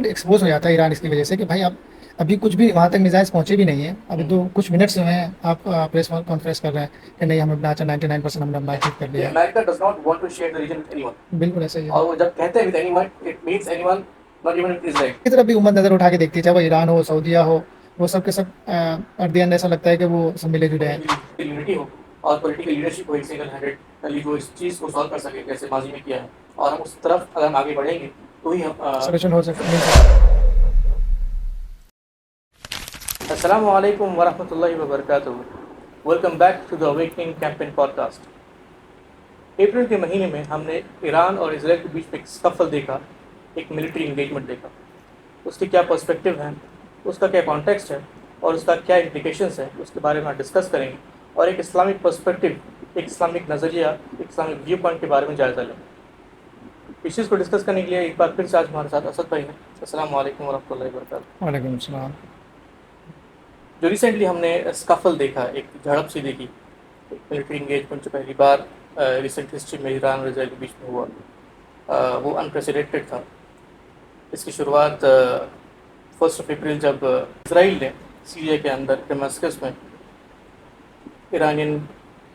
Expose ہو جاتا ہے ایران اس کی وجہ سے کہ بھائی اب ابھی کچھ بھی وہاں تک میزائلس پہنچے بھی نہیں ہیں، ابھی تو کچھ منٹس ہوئے ہیں، آپ پریس کانفرنس کر رہے ہیں کہ نہیں ہم اپنا 99% ہم نے اپنا اچیو کر لیا. America does not want to share the region with anyone. بالکل ایسے ہی ہے. اور وہ جب کہتے ہیں with anyone, it means anyone, not even Israel. کی طرف بھی امت نظر اٹھا کے دیکھتی ہے، چاہے وہ ایران ہو، سعودیہ ہو، وہ سب کے سب اردین ایسا لگتا ہے کہ وہ سب ملے جلے ہیں. یونٹی ہو اور پولیٹیکل لیڈرشپ ہو ایک سنگل ہینڈیڈلی جو اس چیز کو سالو کر سکے جیسے ماضی میں کیا ہے، اور ہم اس طرف اگر ہم آگے بڑھیں گے تو ہی ہم سولوشن ہو سکتا. السلام علیکم ورحمۃ اللہ وبرکاتہ. Welcome back to the awakening campaign podcast. اپریل کے مہینے میں ہم نے ایران اور اسرائیل کے بیچ میں ایک سکفل دیکھا، ایک ملٹری انگیجمنٹ دیکھا. اس کے کیا پرسپیکٹیو ہیں، اس کا کیا کانٹیکسٹ ہے اور اس کا کیا امپلیکیشنس ہیں، اس کے بارے میں ڈسکس کریں گے، اور ایک اسلامک پرسپیکٹیو، ایک اسلامک نظریہ، ایک اسلامک ویو پوائنٹ کے بارے میں جائزہ لیں. اس چیز کو ڈسکس کرنے کے لیے ایک بار پھر سے آج ہمارے ساتھ اسد بھائی ہیں. السلام علیکم ورحمۃ اللہ وبرکاتہ. وعلیکم السلام. جو ریسنٹلی ہم نے اسکفل دیکھا، ایک جھڑپ سی دیکھی، ایک ملٹری انگیجمنٹ جو پہلی بار ریسنٹ ہسٹری میں ایران اور اسرائیل کے بیچ میں ہوا، وہ انپریسیڈنٹڈ تھا. اس کی شروعات 1 اپریل جب اسرائیل نے سیریا کے اندر ڈماسکس میں ایرانین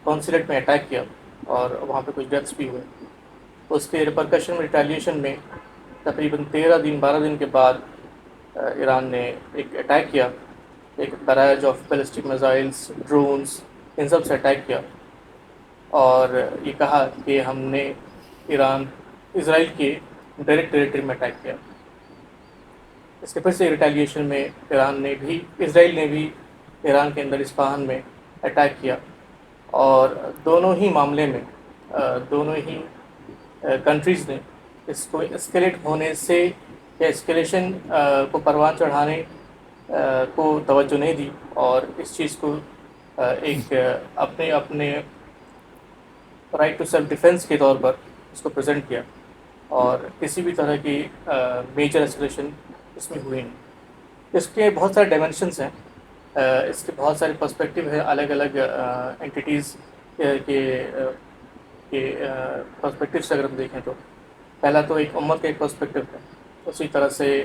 کونسلیٹ میں اٹیک کیا اور وہاں پہ کچھ ڈیتھس بھی ہوئے. اس کے ریپرکشن میں، ریٹیلیشن میں تقریباً 12 دن کے بعد ایران نے ایک اٹیک کیا، ایک barrage of ballistic missiles, drones, ان سب سے اٹیک کیا، اور یہ کہا کہ ہم نے اسرائیل کے ڈائریکٹ ٹیریٹری میں اٹیک کیا. اس کے پھر سے ریٹیلیشن میں اسرائیل نے بھی ایران کے اندر اصفہان میں اٹیک کیا، اور دونوں ہی معاملے میں دونوں ہی کنٹریز نے اس کو اسکیلیٹ ہونے سے یا اسکیلیشن کو پروان چڑھانے کو توجہ نہیں دی، اور اس چیز کو ایک اپنے رائٹ ٹو سیلف ڈیفینس کے طور پر اس کو پریزنٹ کیا، اور کسی بھی طرح کی میجر اسکیلیشن اس میں ہوئی نہیں. اس کے بہت سارے ڈائمینشنس ہیں، اس کے بہت سارے پرسپیکٹیو ہیں الگ الگ انٹیٹیز کے پرسپیکٹیو سے اگر ہم دیکھیں تو پہلا تو ایک امت کا ایک پرسپیکٹیو ہے، اسی طرح سے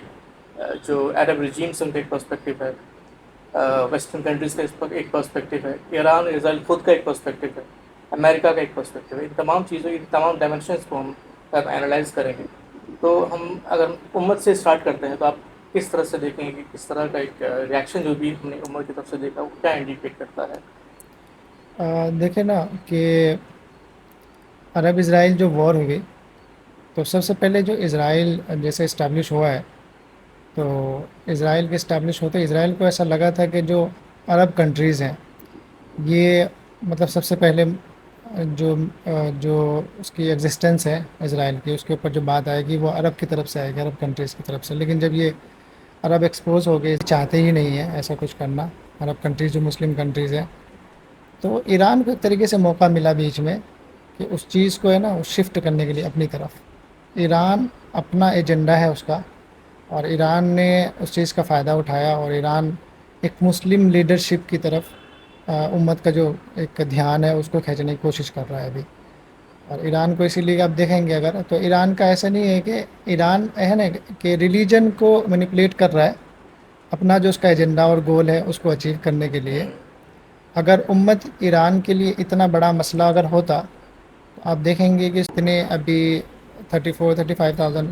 جو عرب ریجیمس ان کا ایک پرسپیکٹیو ہے، ویسٹرن کنٹریز کا ایک پرسپیکٹیو ہے، ایران اور اسرائیل خود کا ایک پرسپیکٹیو ہے، امریکہ کا ایک پرسپیکٹیو ہے. ان تمام چیزوں، ان تمام ڈائمینشنس کو ہم انالائز کریں گے تو ہم اگر امت سے اسٹارٹ کرتے ہیں تو آپ کس طرح سے دیکھیں گے کہ کس طرح کا ایک ریاکشن جو بھی ہم نے امت کی طرف سے دیکھا وہ کیا انڈیکیٹ کرتا ہے؟ دیکھیں نا کہ عرب اسرائیل جو وار ہوئی تو سب سے پہلے جو اسرائیل جیسے اسٹیبلش ہوا ہے، تو اسرائیل کے اسٹیبلش ہوتے اسرائیل کو ایسا لگا تھا کہ جو عرب کنٹریز ہیں یہ مطلب سب سے پہلے جو اس کی ایگزسٹنس ہے اسرائیل کی، اس کے اوپر جو بات آئے گی وہ عرب کی طرف سے آئے گی، عرب کنٹریز کی طرف سے. لیکن جب یہ عرب ایکسپوز ہو گئے، چاہتے ہی نہیں ہیں ایسا کچھ کرنا، عرب کنٹریز جو مسلم کنٹریز ہیں، تو ایران کو ایک طریقے سے موقع ملا بیچ میں کہ اس چیز کو ہے نا شفٹ کرنے کے لیے اپنی طرف. ایران اپنا ایجنڈا ہے اس کا، اور ایران نے اس چیز کا فائدہ اٹھایا، اور ایران ایک مسلم لیڈرشپ کی طرف امت کا جو ایک دھیان ہے اس کو کھینچنے کی کوشش کر رہا ہے ابھی. اور ایران کو اسی لیے آپ دیکھیں گے اگر تو ایران کا ایسا نہیں ہے کہ ایران ہے نا کہ ریلیجن کو مینیپولیٹ کر رہا ہے اپنا جو اس کا ایجنڈا اور گول ہے اس کو اچیو کرنے کے لیے. اگر امت ایران کے لیے اتنا بڑا مسئلہ اگر ہوتا تو آپ دیکھیں گے کہ اتنے ابھی 34-35,000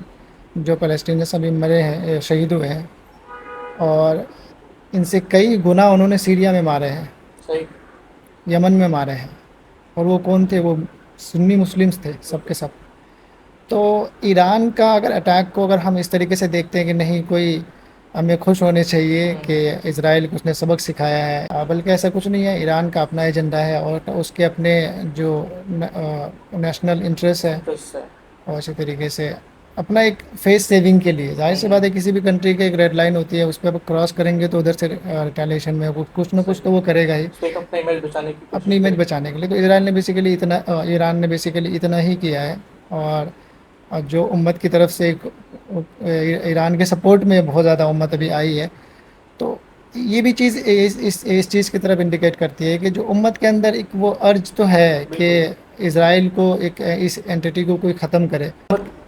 جو فلسطینیز ابھی مرے ہیں، شہید ہوئے ہیں، اور ان سے کئی گنا انہوں نے سیریا میں مارے ہیں، صحیح. یمن میں مارے ہیں. اور وہ کون تھے؟ وہ سنی مسلمس تھے سب کے سب. تو ایران کا اگر اٹیک کو اگر ہم اس طریقے سے دیکھتے ہیں کہ نہیں کوئی ہمیں خوش ہونے چاہیے کہ اسرائیل کو اس نے سبق سکھایا ہے، بلکہ ایسا کچھ نہیں ہے. ایران کا اپنا ایجنڈا ہے اور اس کے اپنے جو نیشنل انٹرسٹ ہے، اور اسی طریقے سے اپنا ایک فیس سیونگ کے لیے. ظاہر سی بات ہے کسی بھی کنٹری کی ایک ریڈ لائن ہوتی ہے، اس پہ کراس کریں گے تو ادھر سے ریٹیلیشن میں کچھ نہ کچھ تو وہ کرے گا ہی اپنی امیج بچانے کے لیے. تو اسرائیل نے بیسیکلی ایران نے بیسیکلی اتنا ہی کیا ہے. اور جو امت کی طرف سے ایران کے سپورٹ میں بہت زیادہ امت ابھی آئی ہے، تو یہ بھی چیز اس چیز کی طرف انڈیکیٹ کرتی ہے کہ جو امت کے اندر ایک وہ ارج تو ہے کہ اسرائیل کو ایک اس اینٹی کو کوئی ختم کرے.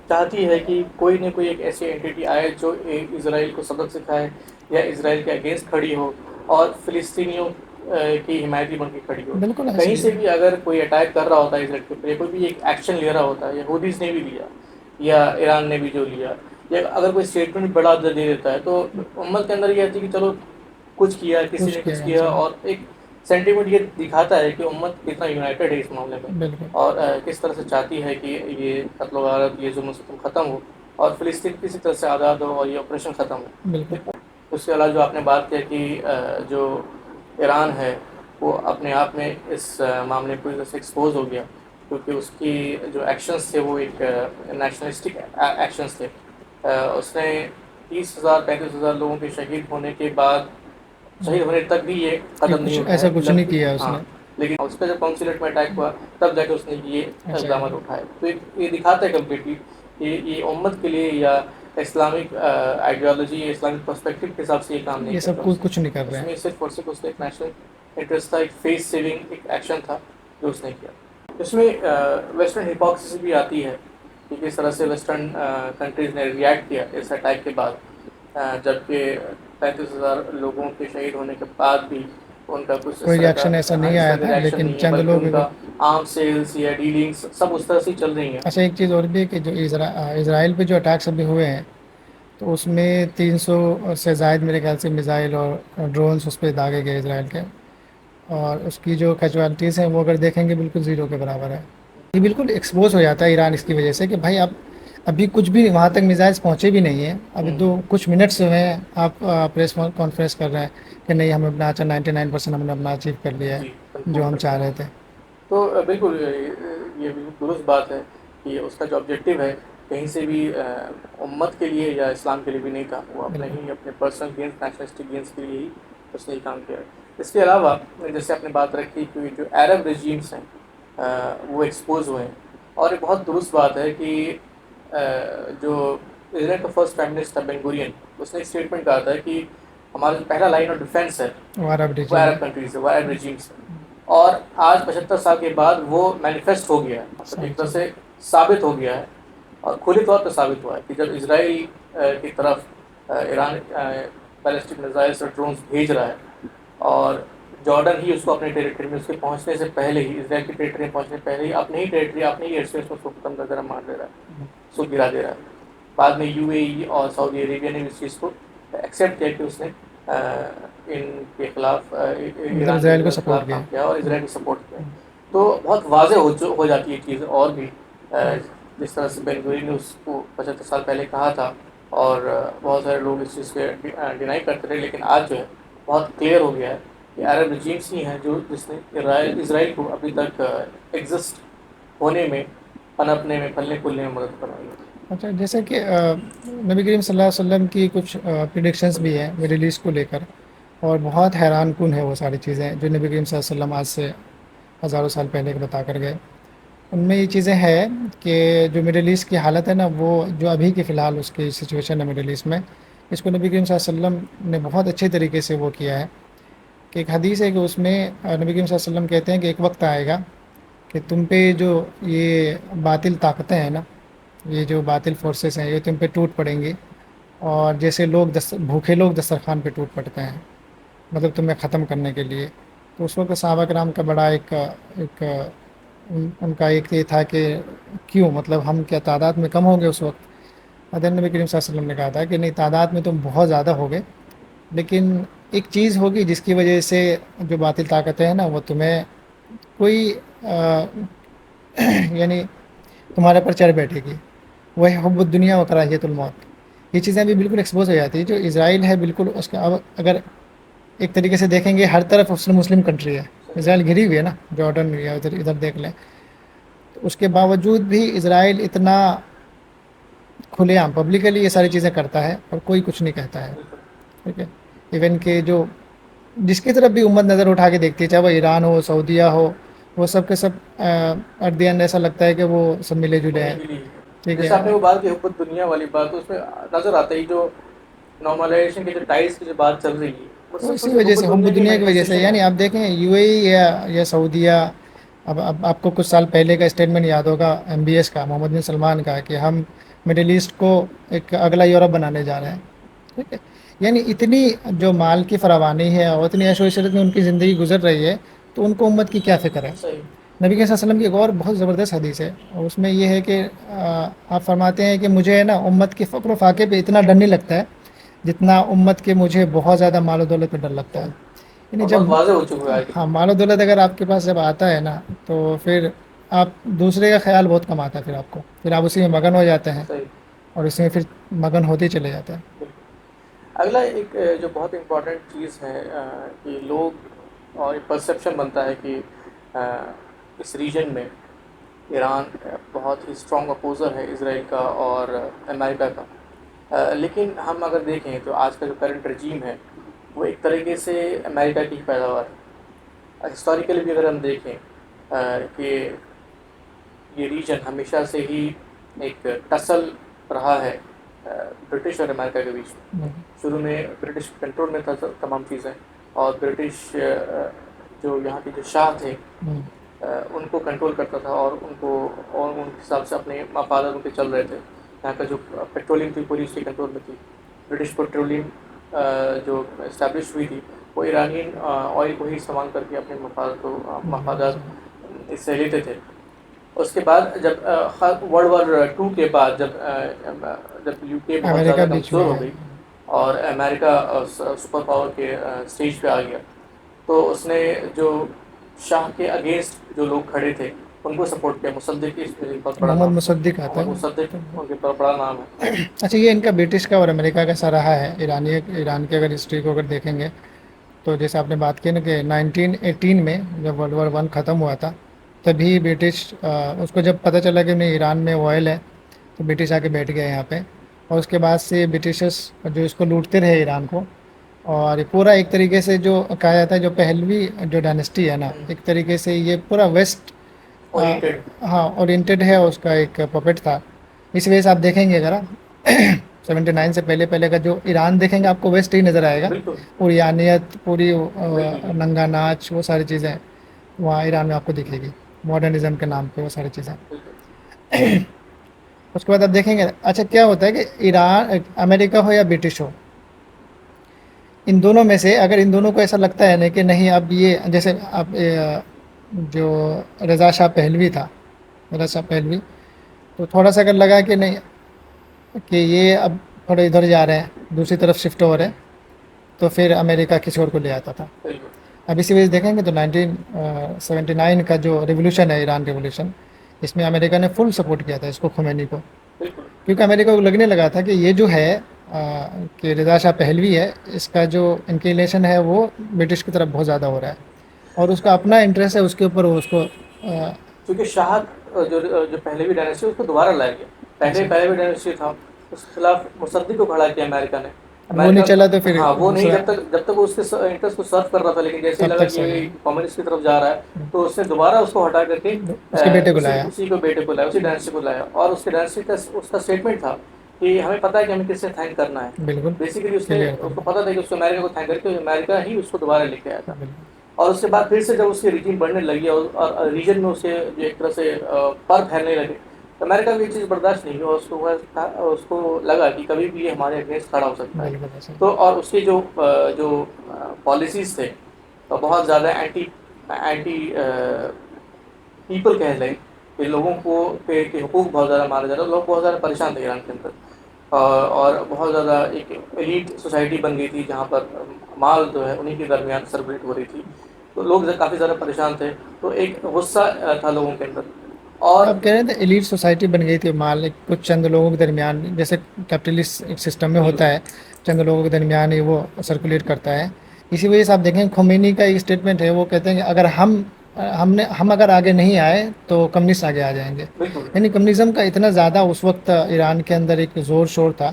چاہتی ہے کہ کوئی نہ کوئی ایک ایسی اینٹی آئے جو اسرائیل کو سبق سکھائے یا اسرائیل کے اگینسٹ کھڑی ہو اور فلسطینیوں کی حمایتی بن کے کھڑی ہو. بالکل ایسے کہیں ہی سے ہے. بھی اگر کوئی اٹیک کر رہا ہوتا ہے اسرائیل کے اوپر یا کوئی بھی ایک ایکشن لے رہا ہوتا ہے، یہودیز نے بھی لیا یا ایران نے بھی جو لیا، یا اگر کوئی اسٹیٹمنٹ بڑا دے دیتا ہے تو امت کے اندر یہ آتی ہے کہ چلو کچھ کیا، کسی نے کچھ کیا، اور ایک سینٹیمنٹ یہ دکھاتا ہے کہ امت کتنا یونائٹیڈ ہے اس معاملے میں، بالکل اور کس طرح سے چاہتی ہے کہ یہ قتل و غارت، یہ ظلم و ستم ختم ہو اور فلسطین کسی طرح سے آزاد ہو اور یہ آپریشن ختم ہو. بالکل. اس کے علاوہ جو آپ نے بات کی کہ جو ایران ہے وہ اپنے آپ میں اس معاملے کی وجہ سے ایکسپوز ہو گیا، کیونکہ اس کی جو ایکشنز تھے وہ ایک نیشنلسٹک ایکشنز تھے. اس نے 30,000 35,000 لوگوں کے شہید ہونے کے بعد، شہید ہونے تک بھی یہ کہ قدم نہیں کچھ ایسا کچھ اٹھائے. نہیں کیا اس ہاں، نے. لیکن اس کا جب کونسلیٹ میں اٹیک ہوا تب جا کے اس نے یہ اچھا اقدامات اٹھائے. تو یہ دکھاتا ہے کمپلیٹلی کہ یہ امت کے لیے یا اسلامک آئیڈیالوجی یا اسلامک پرسپیکٹو کے حساب سے یہ کام نہیں یہ سب کرتا. کچھ نہیں کر رہے اس ہیں. میں صرف اور صرف اس نے ایک نیشنل انٹرسٹ تھا، ایک فیس سیونگ ایک ایکشن تھا جو اس نے کیا. اس میں ویسٹرن ہپوکریسی بھی آتی ہے کہ کس طرح سے ویسٹرن کنٹریز نے ریئیکٹ کیا اس اٹیک کے بعد، جبکہ 35,000 لوگوں کے شہید ہونے کے بعد بھی ان کا کچھ اس کوئی طرح ریئیکشن ایسا نہیں آیا کا تھا ریئیکشن لیکن نہیں ہے، چند بلکہ لوگ. ان کا آرم سیلز یا ڈیلنگس سب اس طرح سے چل رہی ہیں. اچھا ایک چیز اور بھی ہے کہ جو اسرائیل پہ جو اٹیکس ابھی ہوئے ہیں تو اس میں 300 سے زائد میرے خیال سے میزائل اور ڈرونس اس پہ داغے گئے اسرائیل کے، اور اس کی جو کیجوالٹیز ہیں وہ اگر دیکھیں گے بالکل زیرو کے برابر ہے. یہ بالکل ایکسپوز ہو جاتا ہے ایران اس کی وجہ سے کہ بھائی ابھی کچھ بھی وہاں تک میزائلس پہنچے بھی نہیں ہیں، ابھی کچھ منٹس ہوئے ہیں آپ پریس کانفرنس کر رہے ہیں کہ نہیں ہم نے اپنا 99% ہم نے اپنا اچیو کر لیا جی ہے کنکلوڈ جو ہم کر چاہ لیا. رہے تھے. تو بالکل یہ بالکل درست بات ہے کہ اس کا جو آبجیکٹیو ہے کہیں سے بھی امت کے لیے یا اسلام کے لیے بھی نہیں تھا. وہ اپنے بالکل ہی اپنے پرسنل گینس، نیشنلسٹک گینس کے لیے ہی اس نے یہ کام کیا ہے. اس کے علاوہ جیسے آپ نے بات رکھی کہ جو عرب رجیمس ہیں وہ ایکسپوز ہوئے ہیں، اور یہ بہت درست بات ہے کہ جو اسرائیل کا فرسٹ پرائم منسٹر بین گورین، اس نے ایک اسٹیٹمنٹ کہا تھا کہ ہمارا جو پہلا لائن آف ڈیفینس ہے وہ عرب وہ ریجن عرب کنٹریز ہے، وہ عرب رجیمس ہے. اور آج 75 سال کے بعد وہ مینیفیسٹ ہو گیا ہے، مطلب ساری ایک طرح چیزیں. سے ثابت ہو گیا ہے اور کھلے طور پہ ثابت ہوا ہے کہ جب اسرائیل کی طرف ایران بیلسٹک میزائلس اور ڈرونس بھیج رہا ہے، اور جارڈن ہی اس کو اپنے ٹیریٹری میں اس کے پہنچنے سے پہلے ہی، اسرائیل کی ٹیریٹری میں پہنچنے سے پہلے ہی اپنی ہی ٹیریٹری، اپنی ہی ایئر اسپیس میں اس کو ختم کر دینا، مار دے رہا ہے، اس کو گرا دے رہا ہے. بعد میں یو اے ای اور سعودی عربیہ نے اس چیز کو ایکسیپٹ کیا کہ اس نے ان کے خلاف، مطلب ایران کے اسرائیل کو سپورٹ خلاف کیا. کام کیا اور اسرائیل کو سپورٹ کیا. تو بہت واضح ہو جاتی ہے چیز. اور بھی جس طرح سے بین گورین نے اس کو 75 سال پہلے کہا تھا، اور بہت سارے لوگ اس چیز کے ڈینائی کرتے رہے، لیکن آج جو ہے بہت کلیئر ہو گیا ہے کہ عرب رجیمس ہی ہیں جو جس نے اسرائیل کو ابھی تک ایگزسٹ ہونے میں، پنپنے میں، پھلنے پھولنے میں مدد کرائی ہے. اچھا جیسے کہ نبی کریم صلی اللہ علیہ وسلم کی کچھ پریڈکشنز بھی ہیں میڈل ایسٹ کو لے کر، اور بہت حیران کن ہے وہ ساری چیزیں جو نبی کریم صلی اللہ علیہ وسلم آج سے ہزاروں سال پہلے کے بتا کر گئے. ان میں یہ چیزیں ہیں کہ جو مڈل ایسٹ کی حالت ہے نا، وہ جو ابھی کی فی الحال اس کی سچویشن ہے مڈل ایسٹ میں، اس کو نبی کریم صلی اللہ علیہ وسلم نے بہت اچھے طریقے سے وہ کیا ہے. کہ ایک حدیث ہے کہ اس میں نبی کریم صلی اللہ علیہ وسلم کہتے ہیں کہ ایک وقت آئے گا کہ تم پہ جو یہ باطل طاقتیں ہیں نا، یہ جو باطل فورسز ہیں، یہ تم پہ ٹوٹ پڑیں گی، اور جیسے لوگ بھوکے لوگ دسترخوان پہ ٹوٹ پڑتے ہیں، مطلب تمہیں ختم کرنے کے لیے. تو اس وقت صحابہ کرام کا بڑا ایک ان کا ایک یہ تھا کہ کیوں، مطلب ہم کیا تعداد میں کم ہو گئے اس وقت؟ حضرت نبی کریم صلی اللہ علیہ وسلم نے کہا تھا کہ نہیں، تعداد میں تم بہت زیادہ ہو گئے، لیکن ایک چیز ہوگی جس کی وجہ سے جو باطل طاقتیں ہیں نا وہ تمہیں کوئی یعنی تمہارے پر چڑھ بیٹھے گی، وہ ہے حب الدنیا و کراہیت الموت. یہ چیزیں بھی بالکل ایکسپوز ہو جاتی ہیں. جو اسرائیل ہے بالکل اس کا، اب اگر ایک طریقے سے دیکھیں گے ہر طرف مسلم کنٹری ہے، اسرائیل گھری ہوئی ہے نا، جارڈن یا ادھر دیکھ لیں. تو اس کے باوجود بھی اسرائیل اتنا کھلے عام پبلکلی یہ ساری چیزیں کرتا ہے اور کوئی کچھ نہیں کہتا ہے. ٹھیک ہے، ایون کہ جو جس کی طرف بھی امت نظر اٹھا کے دیکھتی ہے، چاہے وہ ایران ہو، سعودیہ ہو، وہ سب کے سب ایٹ دی اینڈ ایسا لگتا ہے کہ وہ سب ملے جلے ہیں. ٹھیک جیسے آپ نے ہے، وہ بات کی حکومت دنیا والی بات، تو اس میں نظر آتا ہے جو نارملائزیشن کی جو ٹائز کی جو بات چل رہی ہے وہ تو سب اسی کچھ وجہ سے حکومت حب دنیا کی دنیا کی وجہ سے. مینیفیسٹیشن ہے. یعنی آپ دیکھیں یو اے ای یا سعودیہ، اب آپ کو کچھ سال پہلے کا اسٹیٹمنٹ یاد ہوگا ایم بی ایس کا، محمد بن سلمان کا، کہ ہم مڈل ایسٹ کو ایک اگلا یورپ بنانے جا رہے ہیں. ٹھیک ہے. یعنی اتنی جو مال کی فراوانی ہے اور اتنی عیش و عشرت میں ان کی زندگی گزر رہی ہے تو ان کو امت کی کیا فکر ہے. صحیح. نبی کے صلی اللہ علیہ وسلم کی ایک اور بہت زبردست حدیث ہے اور اس میں یہ ہے کہ آپ فرماتے ہیں کہ مجھے نا امت کے فقر و فاقے پہ اتنا ڈر نہیں لگتا ہے جتنا امت کے مجھے بہت زیادہ مال و دولت پہ ڈر لگتا ہے. صحیح. یعنی اور جب بہت واضح ہو چکا ہے ہاں آج. مال و دولت اگر آپ کے پاس جب آتا ہے نا تو پھر آپ دوسرے کا خیال بہت کم آتا ہے. پھر آپ اسی میں مگن ہو جاتے ہیں صحیح. اور اس میں پھر مگن ہوتے ہی چلے جاتے ہیں. بالکل. اگلا ایک جو بہت امپورٹنٹ چیز ہے کہ لوگ اور ایک پرسیپشن بنتا ہے کہ اس ریجن میں ایران بہت ہی اسٹرانگ اپوزر ہے اسرائیل کا اور امریکہ کا. لیکن ہم اگر دیکھیں تو آج کا جو کرنٹ رجیم ہے وہ ایک طریقے سے امریکہ کی پیداوار ہے. ہسٹوریکلی بھی اگر ہم دیکھیں کہ یہ ریجن ہمیشہ سے ہی ایک ٹسل رہا ہے برٹش اور امریکہ کے بیچ میں. شروع میں برٹش کنٹرول میں تھا تمام چیزیں اور برٹش جو یہاں کے جو شاہ تھے ان کو کنٹرول کرتا تھا اور ان کو اور ان کے حساب سے اپنے مفادات ان کے چل رہے تھے. یہاں کا جو پیٹرولنگ تھی پوری اس کے کنٹرول میں تھی. برٹش پیٹرولنگ جو اسٹیبلش ہوئی تھی وہ ایرانین آئل کو ہی استعمال کر کے اپنے مفادات اس سے لیتے تھے. اس کے بعد جب ورلڈ وار 2 کے بعد جب یو کے بہت زیادہ امریکہ بیچ کمزور میں ہو ہے. گئی اور امریکہ سپر پاور کے اسٹیج پہ آ گیا تو اس نے جو شاہ کے اگینسٹ جو لوگ کھڑے تھے ان کو سپورٹ کیا. مصدق اس میں بہت بڑا محمد نام. مصدق آتا محمد مصدق ہے. ان کے بہت بڑا نام ہے. اچھا یہ ان کا برٹش کا اور امریکہ کا سا رہا ہے. ایران کی اگر ہسٹری کو اگر دیکھیں گے تو جیسے آپ نے بات کی نا کہ 1918 میں جب ورلڈ وار 1 ختم ہوا تھا تبھی برٹش اس کو جب پتہ چلا کہ نہیں ایران میں آئل ہے تو برٹش آ کے بیٹھ گئے یہاں پہ. اور اس کے بعد سے برٹشرس جو اس کو لوٹتے رہے ایران کو اور پورا ایک طریقے سے جو کہا جاتا ہے جو پہلوی جو ڈائنسٹی ہے نا ایک طریقے سے یہ پورا ویسٹ اورینٹیڈ. ہاں اورینٹیڈ ہے. اس کا ایک پپٹ تھا. اس وجہ سے آپ دیکھیں گے ذرا 79 سے پہلے کا جو ایران دیکھیں گے آپ کو ویسٹ ہی نظر آئے گا. بالکل. پوری آنیت پوری بالکل. بالکل. ننگا ناچ وہ ساری چیزیں وہاں ایران میں آپ کو دکھے گی ماڈرنزم کے نام پہ وہ ساری چیزیں. بالکل. اس کے بعد آپ دیکھیں گے اچھا کیا ہوتا ہے کہ ایران امریکہ ہو یا برٹش ہو ان دونوں میں سے اگر ان دونوں کو ایسا لگتا ہے نا کہ نہیں اب یہ جیسے اب جو رضا شاہ پہلوی تھا رضا شاہ پہلوی تو تھوڑا سا اگر لگا کہ نہیں کہ یہ اب تھوڑے ادھر جا رہے ہیں دوسری طرف شفٹ ہو رہے ہیں تو پھر امریکہ کسی اور کو لے آتا تھا. بالکل. اب اسی وجہ سے دیکھیں گے تو 1979 کا جو ریولوشن ہے ایران ریولوشن اس میں امریکہ نے فل سپورٹ کیا تھا اس کو خمینی کو. بالکل. کیونکہ امریکہ کو لگنے لگا تھا کہ یہ جو ہے کہ رضا شاہ پہلوی ہے اس کا جو انکلینیشن ہے وہ برٹش کی طرف بہت زیادہ ہو رہا ہے اور اس کا اپنا انٹرسٹ ہے اس کے اوپر وہ اس کو کیونکہ شاہ جو پہلے بھی ڈائنیسٹی اس کو دوبارہ لایا گیا. پہلے بھی ڈائنیسٹی تھا اس کے خلاف مصدق کو کھڑا کیا امریکہ نے. وہ نہیں امریکہ چلا تو پھر ہاں وہ نہیں دوسرا جب تک اس کے انٹرسٹ کو سرو کر رہا تھا لیکن جیسے ہی تب لگا تک کہ صحیح یہ کمیونسٹ کی طرف جا رہا ہے تو اس نے دوبارہ اس کو ہٹا کر کے اس کے بیٹے کو لایا. اسی کو بیٹے کو لایا اسی ڈائنیسٹی کو لایا. اور اس کے ڈائنیسٹی کا اس کا اسٹیٹمنٹ تھا کہ ہمیں پتہ ہے کہ ہمیں کس سے تھینک کرنا ہے. بالکل بیسیکلی اس کلیئر تھا. کو پتا تھا کہ اس کو امریکہ کو تھینک کر کے امریکہ ہی اس کو دوبارہ لے کے آیا تھا. بالکل اور اس کے بعد پھر سے جب اس کی ریجن بڑھنے لگی اور ریجن میں اسے جو ایک طرح سے پر پھیلنے لگے تو امریکہ کو یہ چیز برداشت نہیں ہوئی اور اس کو لگا کہ کبھی بھی یہ ہمارے اگینسٹ کھڑا ہو سکتا ہے. بالکل ایسا تو اور اس کی جو پالیسیز تھے بہت زیادہ اینٹی پیپل کہہ لیں کہ لوگوں کو کے حقوق بہت زیادہ مارے جا رہے. لوگ بہت زیادہ پریشان تھے ایران کے اندر اور بہت زیادہ ایک ایلیٹ سوسائٹی بن گئی تھی جہاں پر مال جو ہے انہیں کے درمیان سرکولیٹ ہو رہی تھی. تو لوگ کافی زیادہ پریشان تھے تو ایک غصہ تھا لوگوں کے اندر. اور آپ کہہ رہے تھے ایلیٹ سوسائٹی بن گئی تھی مال کچھ چند لوگوں کے درمیان جیسے کیپٹلسٹ ایک سسٹم میں بالکل. ہوتا ہے چند لوگوں کے درمیان ہی وہ سرکولیٹ کرتا ہے. اسی وجہ سے آپ دیکھیں خمینی کا ایک اسٹیٹمنٹ ہے وہ کہتے ہیں کہ اگر ہم اگر آگے نہیں آئے تو کمیونسٹ آگے آ جائیں گے. بالکل. یعنی کمیونزم کا اتنا زیادہ اس وقت ایران کے اندر ایک زور شور تھا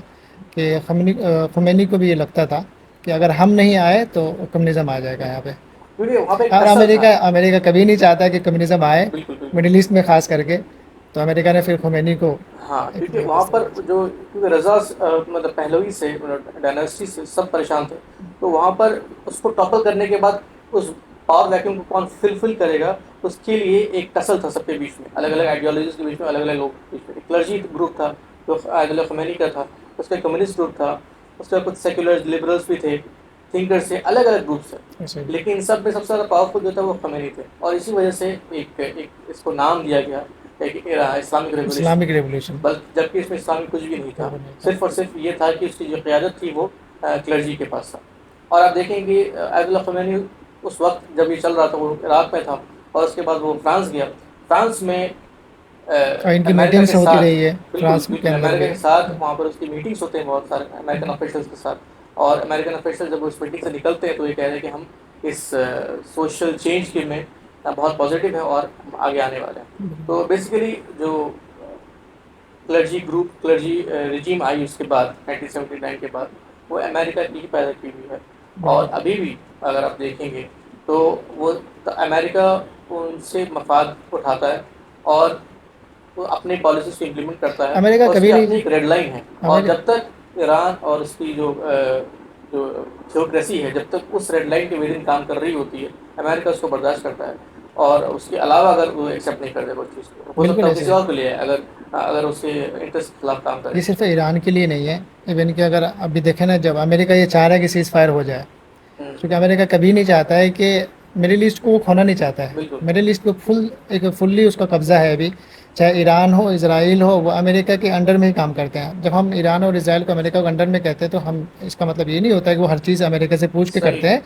کہ خمینی کو بھی یہ لگتا تھا کہ اگر ہم نہیں آئے تو کمیونزم آ جائے گا یہاں پہ. کیونکہ وہاں پہ ایک اور ٹسل تھا. امریکہ کبھی نہیں چاہتا کہ کمیونزم آئے بالکل. بالکل. مڈل ایسٹ میں خاص کر کے. تو امریکہ نے پھر خمینی کو ہاں ایک کیونکہ وہاں پر کیونکہ رضا مطلب پہلوی سے ڈائناسٹی سے سب پریشان تھے تو وہاں پر اس کو ٹاپل کرنے کے بعد اس پاور ویکیوم کو کون فل کرے گا اس کے لیے ایک ٹسل تھا سب کے بیچ میں الگ الگ آئیڈیالوجیز کے بیچ میں الگ الگ لوگوں کے بیچ میں. ایک کلرجی گروپ تھا جو آیت اللہ خمینی کا تھا، اس کا کمیونسٹ گروپ تھا، اس کا کچھ سیکولر لبرلس بھی تھے، تھنکرس تھے، الگ الگ گروپس ہیں، ایسے ہی لیکن ان سب میں سب سے زیادہ پاورفل جو تھا وہ خمینی تھے، اور اسی وجہ سے ایک اس کو نام دیا گیا ایک اسلامک ریولیوشن، اسلامک ریولیوشن بلکہ جبکہ اس میں اسلامک کچھ بھی نہیں تھا، صرف اور صرف یہ تھا کہ اس کی جو قیادت تھی وہ کلرجی کے پاس تھا۔ اور آپ دیکھیں کہ آیت اللہ خمینی اس وقت جب یہ چل رہا تھا وہ عراق میں تھا، اور اس کے بعد وہ فرانس گیا، فرانس میں اور ان کی امریکہ کے میٹنگس ہوتی ساتھ، رہی ہے بالکل فرانس کے بالکل اندر امریکہ بھی۔ کے ساتھ وہاں پر اس کی میٹنگس ہوتے ہیں بہت سارے امریکن آفیشلس کے ساتھ، اور امریکن آفیشل جب اس میٹنگ سے نکلتے ہیں تو یہ کہہ رہے ہیں کہ ہم اس سوشل چینج کے میں بہت پازیٹیو ہے اور ہم آگے آنے والے ہیں۔ تو بیسیکلی جو کلرجی رجیم آئی اس کے بعد 1979 کے بعد، وہ امریکہ کی ہی پیدا کی ہوئی ہے، اور بالکل ابھی بھی اگر آپ دیکھیں گے تو وہ امریکہ ان سے مفاد اٹھاتا ہے، اور وہ اپنی پالیسیز کو امپلیمنٹ کرتا ہے، امریکہ اور اس کی کبھی اپنی نہیں ایک ریڈ لائن ہے، اور امریکہ جب تک ایران اور اس کی جو تھیوکریسی ہے، جب تک اس ریڈ لائن کے ودن کام کر رہی ہوتی ہے، امریکہ اس کو برداشت کرتا ہے، اور اس کے علاوہ اگر وہ ایکسیپٹ نہیں کر دے کوئی چیز کو، ہو سکتا بالکل ہے وہ ایسے کسی ہے، اور کے لیے ہے، اگر اس کے انٹرسٹ کے خلاف کام کرے۔ یہ صرف ایران کے لیے نہیں ہے، ایون کہ اگر ابھی دیکھیں نا، جب امریکہ یہ چاہ رہا ہے کہ سیز فائر ہو جائے، ہوں، کیونکہ امریکہ کبھی نہیں چاہتا ہے کہ مڈل ایسٹ کو وہ کھونا نہیں چاہتا ہے، بالکل مڈل ایسٹ کو فلی اس کا قبضہ ہے ابھی، چاہے ایران ہو اسرائیل ہو، وہ امریکہ کے انڈر میں ہی کام کرتے ہیں۔ جب ہم ایران اور اسرائیل کو امریکہ کے انڈر میں کہتے ہیں تو ہم اس کا مطلب یہ نہیں ہوتا ہے کہ وہ ہر چیز امریکہ سے پوچھ کے صحیح کرتے ہیں،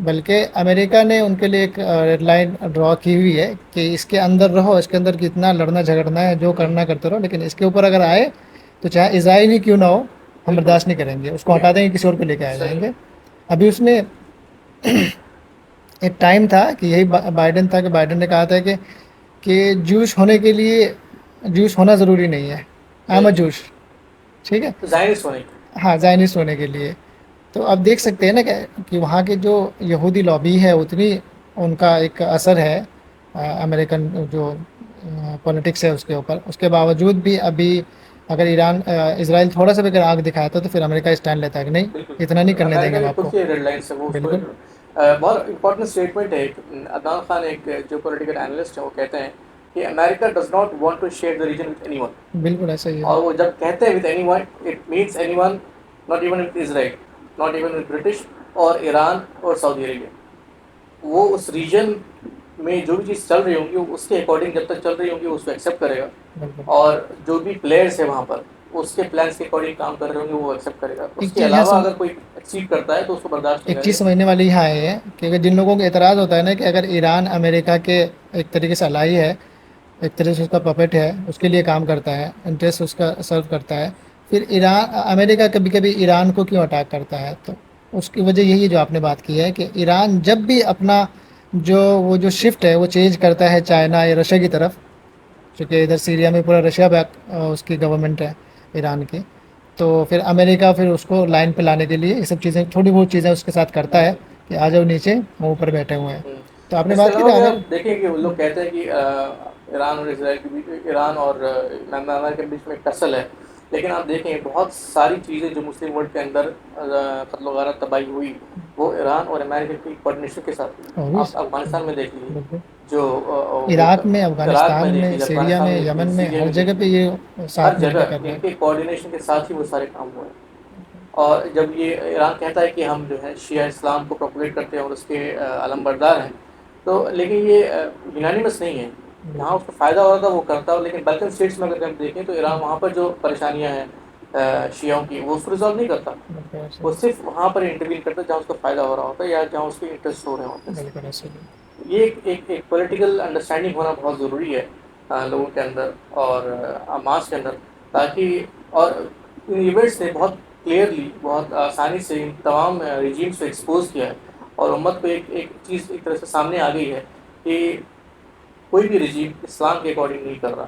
بلکہ امریکہ نے ان کے لیے ایک ریڈ لائن ڈرا کی ہوئی ہے کہ اس کے اندر رہو، اس کے اندر کتنا لڑنا جھگڑنا ہے جو ہے، کرنا کرتے رہو، لیکن اس کے اوپر اگر آئے تو چاہے اسرائیل ہی کیوں نہ ہو، ہم بالکل برداشت نہیں کریں گے، اس کو ہٹا دیں گے، کسی اور کو لے کے آ جائیں صحیح، گے۔ ابھی اس میں ایک ٹائم تھا کہ یہی بائیڈن تھا، کہ بائیڈن نے کہا تھا کہ جوش ہونے کے لیے جوش ہونا ضروری نہیں ہے، آئی ایم صحیح، اے جوش، ٹھیک ہے، زائنسٹ ہونے کی، ہاں زائنسٹ ہونے کے لیے۔ تو اب دیکھ سکتے ہیں نا کہ وہاں کے جو یہودی لابی ہے اتنی ان کا ایک اثر ہے امریکن جو پولیٹکس ہے اس کے اوپر، اس کے باوجود بھی ابھی اگر ایران اسرائیل تھوڑا سا بھی اگر آگ دکھاتا تو پھر امریکہ اسٹینڈ لیتا ہے کہ نہیں، بالکل اتنا نہیں کرنے دیں گے امریکہ ہم کی آپ خود کو۔ کی ریڈ لائنس ہے وہ اس کو بالکل بہت امپورٹنٹ اسٹیٹمنٹ ہے۔ عدنان خان ایک جو پولیٹیکل انالسٹ ہیں وہ کہتے ہیں کہ America does not want to share the region with anyone, بالکل ایسا ہی ہے، اور وہ جب کہتے ہیں with anyone it means anyone, not even with Israel, not even with British اور ایران اور سعودی عربیہ، وہ اس ریجن میں جو بھی چیز چل رہی ہوں گی وہ اس کے اکارڈنگ جب تک چل رہی ہوں گی وہ اس کو ایکسیپٹ کرے گا، بالکل۔ اور جو بھی پلیئرس ہیں وہاں پر اس کے پلانس کے اکارڈنگ کام کر رہے ہوں گے وہ ایکسیپٹ کرے گا، اس ایک کے چیز یہاں علاوہ اگر کوئی ایکسیڈ کرتا ہے تو اس کو برداشت نہیں ایک کرے چیز گا۔ سمجھنے والی یہاں یہ ہے کہ اگر جن لوگوں کو اعتراض ہوتا ہے نا کہ اگر ایران امریکہ کے ایک طریقے سے الائی ہے، ایک طرح سے اس کا پپٹ ہے، اس کے لیے کام کرتا ہے، انٹرسٹ اس کا سرو کرتا ہے، پھر امریکہ کبھی کبھی ایران کو کیوں اٹیک کرتا ہے؟ تو اس کی وجہ یہی ہے جو آپ نے بات کی ہے کہ ایران جب بھی اپنا وہ جو شفٹ ہے وہ چینج کرتا ہے چائنا یا رشیا کی طرف، چونکہ ادھر سیریا میں پورا رشیا بیک اس کی گورنمنٹ ہے ایران کی، تو پھر امریکہ پھر اس کو لائن پہ لانے کے لیے یہ سب چیزیں تھوڑی بہت چیزیں اس کے ساتھ کرتا ہے کہ آ جاؤ نیچے، ہم اوپر بیٹھے ہوئے ہیں۔ تو آپ نے اس کے بات کی علاوہ نا اگر اگر آپ دیکھیں کہ وہ لوگ کہتے ہیں کہ ایران اور اسرائیل کے بیچ، ایران اور امریکہ کے بیچ میں ایک ٹسل ہے، لیکن آپ دیکھیں بہت ساری چیزیں جو مسلم ورلڈ کے اندر قتل و غارت تباہی ہوئی وہ ایران اور امریکہ کی کوآرڈینیشن کے ساتھ ہوئی۔ آپ افغانستان میں دیکھ لیجیے، بالکل جو وہ عراق میں، عراق میں افغانستان دیکھ میں، لیجیے، سیریا افغانستان میں، میں دیکھ یمن لیجیے، میں، سیریا ہر میں جگہ دیکھ پہ لیجیے، یہ ہر ساتھ مل جگہ کے کر رہے ان ہیں۔ کے کوآرڈینیشن کے ساتھ ہی وہ سارے کام ہوئے ہیں۔ اور جب یہ ایران کہتا ہے کہ ہم جو ہے شیعہ اسلام کو پروپوگیٹ کرتے ہیں اور اس کے علم بردار ہیں، تو لیکن یہ یونانیمس نہیں ہے، جہاں اس کو فائدہ ہو رہا تھا وہ کرتا ہو، لیکن بلکن اسٹیٹس میں اگر ہم دیکھیں تو ایران وہاں پر جو پریشانیاں ہیں شیعوں کی وہ اس کو ریزالو نہیں کرتا، بالکل ایسے وہ ہی، صرف وہاں پر انٹروین کرتا ہے جہاں اس کو فائدہ ہو رہا ہوتا ہے یا جہاں اس کے انٹرسٹ ہو رہے ہوتے ہیں۔ بالکل ایسے ہی، یہ ایک پولیٹیکل انڈرسٹینڈنگ ہونا بہت ضروری ہے لوگوں کے اندر اور ماس کے اندر، تاکہ اور ان ایونٹس نے بہت کلیئرلی بہت آسانی سے ان تمام ریجیمس کو ایکسپوز کیا ہے، اور امت کو ایک چیز ایک طرح سے سامنے آ گئی ہے کہ کوئی بھی رجیم اسلام کے اکارڈنگ نہیں کر رہا،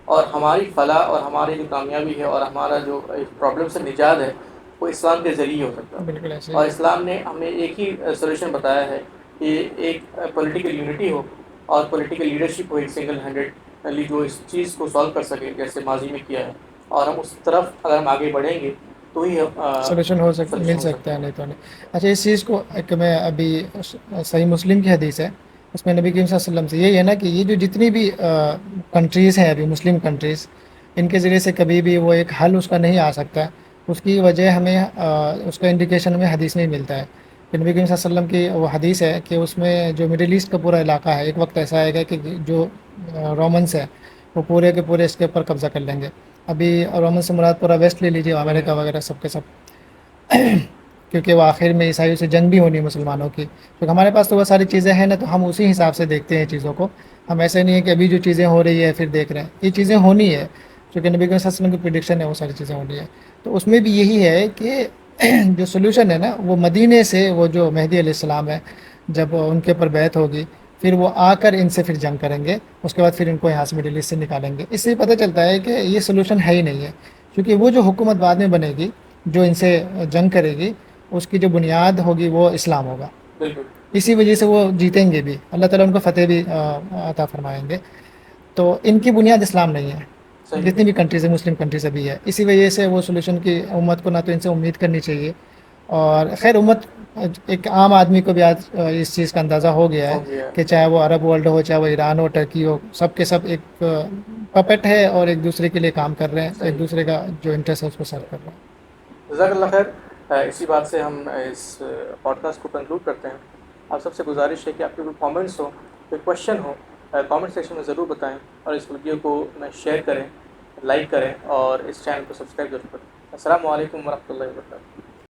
اور ہماری فلاح اور ہماری جو کامیابی ہے اور ہمارا جو پرابلم سے نجات ہے وہ اسلام کے ذریعے ہو سکتا ہے، بالکل ایسے اور ہی ہے، اسلام نے ہمیں ایک ہی سولوشن بتایا ہے کہ ایک پولیٹیکل یونٹی ہو اور پولیٹیکل لیڈرشپ ہو ایک سنگل ہینڈیڈلی جو اس چیز کو سالو کر سکے جیسے ماضی میں کیا ہے، اور ہم اس طرف اگر ہم آگے بڑھیں گے تو ہی سولوشن سولوشن مل ہو سکتا سکتا ہے، ہے۔ نہیں تو نہیں۔ اچھا اس چیز کو ایک میں ابھی صحیح مسلم کی حدیث ہے، اس میں نبی کریم صلی اللہ علیہ وسلم سے یہی ہے نا کہ یہ جو جتنی بھی کنٹریز ہیں ابھی مسلم کنٹریز، ان کے ذریعے سے کبھی بھی وہ ایک حل اس کا نہیں آ سکتا. اس کی وجہ ہمیں اس کا انڈیکیشن ہمیں حدیث میں ہی ملتا ہے. کہ نبی کریم صلی اللہ علیہ وسلم کی وہ حدیث ہے کہ اس میں جو مڈل ایسٹ کا پورا علاقہ ہے ایک وقت ایسا آئے گا کہ جو رومنس ہے وہ پورے کے پورے اس کے اوپر قبضہ کر لیں گے. ابھی رومن سے مراد پورا ویسٹ لے لیجیے، امریکہ وغیرہ سب کے سب. کیونکہ وہ آخر میں عیسائیوں سے جنگ بھی ہونی ہے مسلمانوں کی. کیونکہ ہمارے پاس تو وہ ساری چیزیں ہیں نا، تو ہم اسی حساب سے دیکھتے ہیں چیزوں کو. ہم ایسے نہیں ہے کہ ابھی جو چیزیں ہو رہی ہے پھر دیکھ رہے ہیں، یہ چیزیں ہونی ہے. کیونکہ نبی کریم صلی اللہ علیہ وسلم کی پریڈکشن ہے، وہ ساری چیزیں ہونی ہے. تو اس میں بھی یہی ہے کہ جو سولوشن ہے نا وہ مدینے سے، وہ جو مہدی علیہ السلام ہے جب ان کے اوپر بیعت ہوگی پھر وہ آ کر ان سے پھر جنگ کریں گے. اس کے بعد پھر ان کو یہاں سے مڈل ایسٹ سے نکالیں گے. اس سے پتہ چلتا ہے کہ یہ سولوشن ہے ہی نہیں ہے. کیونکہ وہ جو حکومت بعد میں بنے گی جو ان سے جنگ کرے گی، اس کی جو بنیاد ہوگی وہ اسلام ہوگا. بالکل اسی وجہ سے وہ جیتیں گے بھی، اللہ تعالیٰ ان کو فتح بھی عطا فرمائیں گے. تو ان کی بنیاد اسلام نہیں ہے. صحیح. جتنی بھی کنٹریز ہیں مسلم کنٹریز ابھی ہے، اسی وجہ سے وہ سولوشن کی امت کو نہ تو ان سے امید کرنی چاہیے. اور خیر امت ایک عام آدمی کو بھی آج اس چیز کا اندازہ ہو گیا ہے کہ چاہے وہ عرب ورلڈ ہو، چاہے وہ ایران ہو، ٹرکی ہو، سب کے سب ایک پپٹ ہے اور ایک دوسرے کے لیے کام کر رہے ہیں. ایک دوسرے کا جو انٹرسٹ ہے اس کو سرو کر رہے ہیں. جزاک اللہ خیر. اسی بات سے ہم اس پوڈ کاسٹ کو کنکلوڈ کرتے ہیں. آپ سب سے گزارش ہے کہ آپ کے کوئی کامنٹس ہو، کوئی کویشچن ہو، کامنٹ سیکشن میں ضرور بتائیں. اور اس ویڈیو کو شیئر کریں، لائک کریں اور اس چینل کو سبسکرائب ضرور کریں. السلام علیکم ورحمۃ اللہ وبرکاتہ.